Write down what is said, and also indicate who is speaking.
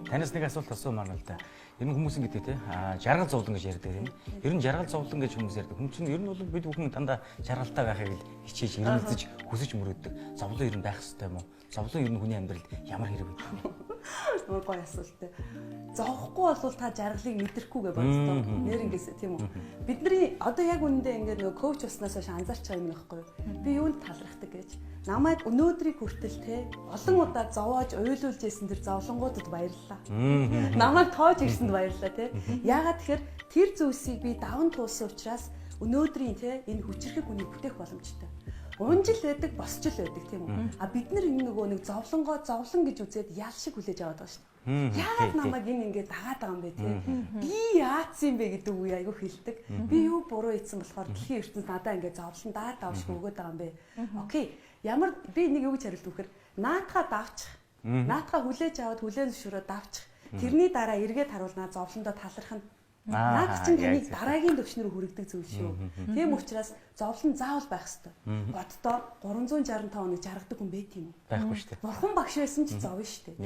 Speaker 1: Танаас нэг асуулт асуумаар л да. Ер нь хүмүүс ингэдэг те жаргал зовлон гэж ярьдаг тийм. Ер нь жаргал зовлон гэж хүмүүс ярьдаг. Хүн чинь ер нь бол бид бүхэн дандаа жаргалтай байхыг л хичээж ирмэлзэж хүсэж мөрөөддөг. Зовлон ер нь байх хэрэгтэй юм уу? Зовлон ер нь хүний амьдралд ямар хэрэг вэ?
Speaker 2: Гоё асуулт. Зовхгүй бол та жаргалыг мэдрэхгүй гэж боддог. Нэр ингээс тийм үү. Бидний одоо яг үнэндээ ингээд нөгөө коуч уснаас хойш анзаарч байгаа юм байхгүй юу? Би юунд талархдаг гэж. Намайг өнөөдрийг хүртэл те олон удаа зовоож уйлуулж ирсэн тэр зовлонгуудад баярлалаа. Намайг тоож ирсэнд баярлалаа те. Яагаад тэгэхээр тэр зүйлсийг би даван туулсан учраас өнөөдрийн те энэ хүчрхэг үнийг бүтээх боломжтой. Унжил байдаг, босчл байдаг тийм үү? А бид нар энэ нөгөө нэг зовлонгоо зовлон гэж үзээд ял шиг хүлээж аваад байгаа шүү дээ. Яагаад намайг энэ ингээд дагаад байгаа юм бэ те? Би яатсан юм бэ гэдэг үе айгүй хэлдэг. Би юу буруу ийдсэн болохоор дэлхийн ертөнцид надаа ингээд зовлон давшгүй өгöd байгаа юм бэ? Окей. Ямар би нэг юу гэж хариулт өгөхөр наатахаа давчих. Наатахаа хүлээж аваад хүлээн зөвшөөрөө давчих. Тэрний дараа эргээд харуулнаа зовлондоо талархна. Наад чинь таны дараагийн төвчнөр хүрэгдэг зүйл шүү. Тийм учраас зовлон заавал байх ёстой. Боддоо 365 хоног жаргадаг хүн байт юм уу?
Speaker 1: Байхгүй шүү дээ.
Speaker 2: Бурхан багш байсан ч зовно шүү дээ.